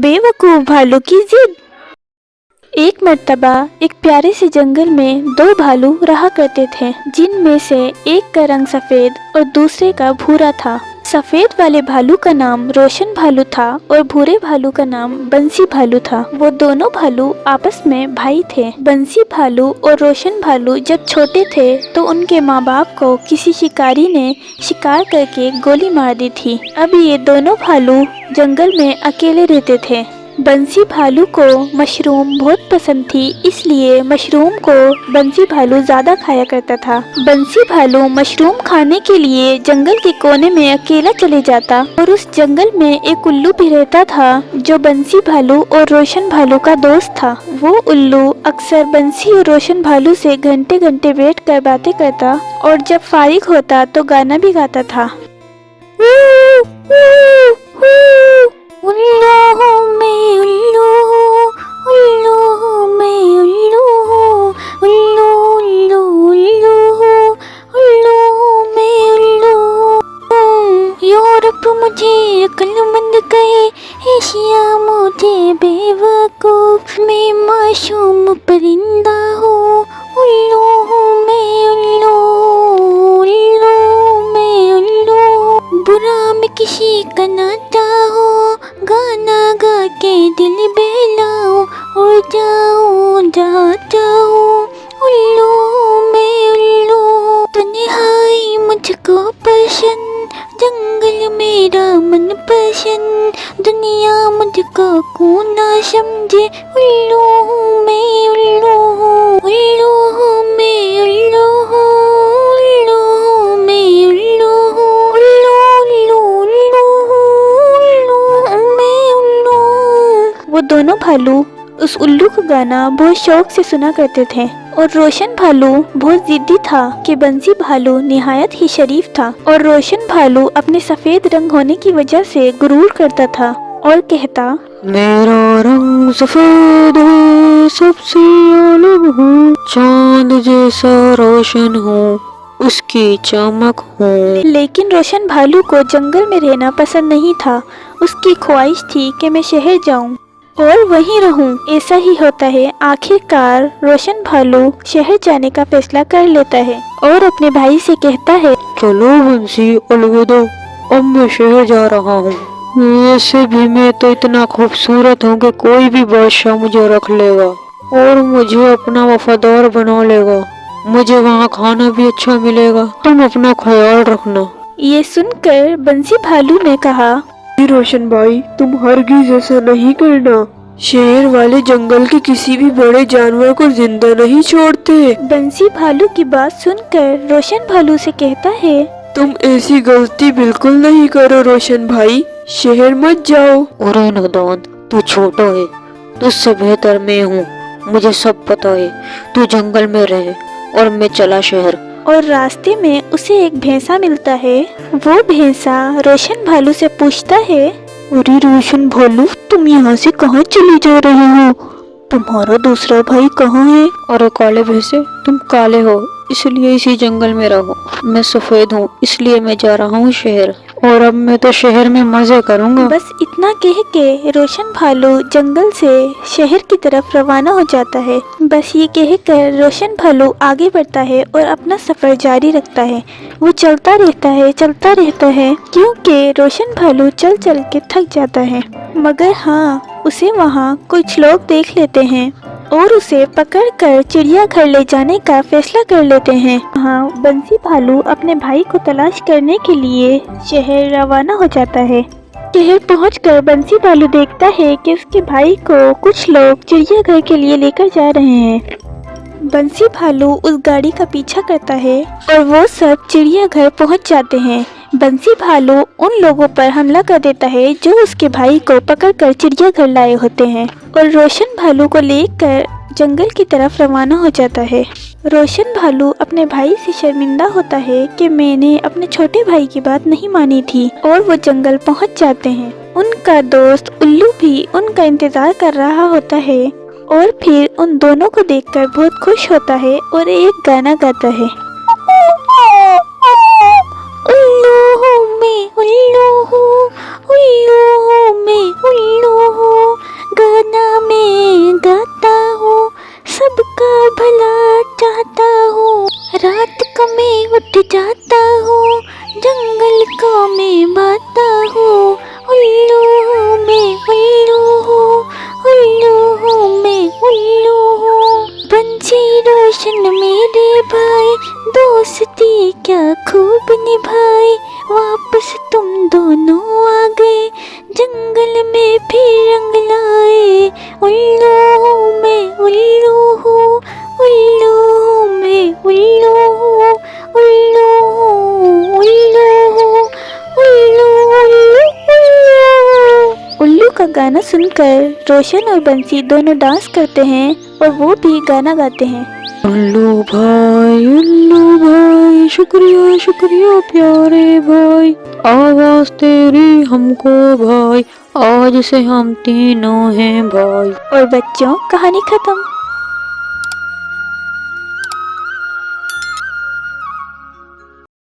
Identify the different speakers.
Speaker 1: बेवकूफ भालू की जिद। एक मर्तबा एक प्यारे से जंगल में दो भालू रहा करते थे, जिनमें से एक का रंग सफेद और दूसरे का भूरा था। सफेद वाले भालू का नाम रोशन भालू था और भूरे भालू का नाम बंसी भालू था। वो दोनों भालू आपस में भाई थे। बंसी भालू और रोशन भालू जब छोटे थे तो उनके माँ बाप को किसी शिकारी ने शिकार करके गोली मार दी थी। अब ये दोनों भालू जंगल में अकेले रहते थे। बंसी भालू को मशरूम बहुत पसंद थी, इसलिए मशरूम को बंसी भालू ज्यादा खाया करता था। बंसी भालू मशरूम खाने के लिए जंगल के कोने में अकेला चले जाता और उस जंगल में एक उल्लू भी रहता था जो बंसी भालू और रोशन भालू का दोस्त था। वो उल्लू अक्सर बंसी और रोशन भालू से घंटे घंटे बैठ कर बातें करता और जब फारिग होता तो गाना भी गाता था। उल्लू मैं उल्लू, उल्लू मैं उल्लू, उल्लू उल्लू उल्लू, उल्लू मैं उल्लू। यूरोप मुझे अक्लमंद कहे, एशिया मुझे बेवकूफ, मैं मासूम परिंदा हूँ। उल्लू मैं उल्लू, उल्लू मैं उल्लू। बुरा मैं किसी का ना चाहूँ, गाना गा के दिल बहलाऊं, उड़ जाऊं जहाँ चाहूं। उल्लू मैं उल्लू, तन्हाई मुझको पसंद, जंगल मेरा मन पसंद, दुनिया मुझको क्यों ना समझे। उल्लू मैं उल्लू, उल्लू मैं उल्लू, उल्लू मैं उल्लू, उल्लू उल्लू उल्लू, उल्लू मैं उल्लू। वो दोनों भालू उस उल्लू का गाना बहुत शौक से सुना करते थे और रोशन भालू बहुत जिद्दी था कि बंसी भालू निहायत ही शरीफ था और रोशन भालू अपने सफेद रंग होने की वजह से गुरूर करता था और कहता,
Speaker 2: मेरा रंग सफेद है, सबसे अलग हूँ, चांद जैसा रोशन हूँ, उसकी चमक हूँ।
Speaker 1: लेकिन रोशन भालू को जंगल में रहना पसंद नहीं था। उसकी ख्वाहिश थी कि मैं शहर जाऊं और वहीं रहूं। ऐसा ही होता है। आखिरकार रोशन भालू शहर जाने का फैसला कर लेता है और अपने भाई से कहता है,
Speaker 2: चलो बंसी अलविदा, अब मैं शहर जा रहा हूँ। वैसे भी मैं तो इतना खूबसूरत हूँ कि कोई भी बादशाह मुझे रख लेगा और मुझे अपना वफादार बना लेगा। मुझे वहाँ खाना भी अच्छा मिलेगा, तुम अपना ख्याल रखना।
Speaker 1: ये सुनकर बंसी भालू ने कहा,
Speaker 3: रोशन भाई, तुम हरगिज ऐसा नहीं करना। शहर वाले जंगल के किसी भी बड़े जानवर को जिंदा नहीं छोड़ते।
Speaker 1: बंसी भालू की बात सुनकर रोशन भालू से कहता है,
Speaker 3: तुम ऐसी गलती बिल्कुल नहीं करो रोशन भाई, शहर मत जाओ।
Speaker 2: अरे नादान, तू छोटा है, तुझसे बेहतर मैं हूँ, मुझे सब पता है। तू जंगल में रहे और मैं चला शहर।
Speaker 1: और रास्ते में उसे एक भैंसा मिलता है। वो भैंसा रोशन भालू से पूछता है,
Speaker 3: अरे रोशन भालू, तुम यहाँ से कहाँ चले जा रहे हो? तुम्हारा दूसरा भाई कहाँ है?
Speaker 2: अरे काले भैंसे, तुम काले हो इसलिए इसी जंगल में रहो, मैं सफेद हूँ इसलिए मैं जा रहा हूँ शहर, और अब मैं तो शहर में मजे करूँगा।
Speaker 1: बस इतना कह के रोशन भालू जंगल से शहर की तरफ रवाना हो जाता है। बस ये कहकर रोशन भालू आगे बढ़ता है और अपना सफर जारी रखता है। वो चलता रहता है क्योंकि रोशन भालू चल चल के थक जाता है। मगर हाँ, उसे वहाँ कुछ लोग देख लेते हैं और उसे पकड़कर चिड़ियाघर ले जाने का फैसला कर लेते हैं। हाँ, बंसी भालू अपने भाई को तलाश करने के लिए शहर रवाना हो जाता है। शहर पहुंचकर बंसी भालू देखता है कि उसके भाई को कुछ लोग चिड़ियाघर के लिए लेकर जा रहे हैं। बंसी भालू उस गाड़ी का पीछा करता है और वो सब चिड़ियाघर पहुंच जाते हैं। बंसी भालू उन लोगों पर हमला कर देता है जो उसके भाई को पकड़कर चिड़ियाघर लाए होते हैं और रोशन भालू को लेकर जंगल की तरफ रवाना हो जाता है। रोशन भालू अपने भाई से शर्मिंदा होता है कि मैंने अपने छोटे भाई की बात नहीं मानी थी और वो जंगल पहुंच जाते हैं। उनका दोस्त उल्लू भी उनका इंतजार कर रहा होता है और फिर उन दोनों को देखकर बहुत खुश होता है और एक गाना गाता है, उल्लू हूँ मैं उल्लू हूँ, उल्लू मैं उल्लू हूँ, गाना मैं गाता हूँ, सबका भला चाहता हूँ, रात को मैं उठ जाता हूँ, जंगल को मैं बाता हूँ, उल्लू हूँ मैं उल्लू हूँ, उल्लू हूँ मैं उल्लू हूँ। बंसी रोशन मेरे भाई, दोस्ती क्या खूब निभाई, वापस तुम दोनों आ गए, जंगल में फिर रंग लाए, उल्लू हूँ मैं उल्लू हूँ, उल्लू हूँ मैं उल्लू हूँ, उल्लू हूँ उल्लू हूँ, उल्लू उल्लू उल्लू। उल्लू का गाना सुनकर रोशन और बंसी दोनों डांस करते हैं और वो भी गाना गाते हैं।
Speaker 2: उल्लू भाई शुक्रिया शुक्रिया प्यारे भाई, आवाज तेरी हमको भाई, आज से हम तीनों हैं भाई।
Speaker 1: और बच्चों, कहानी खत्म।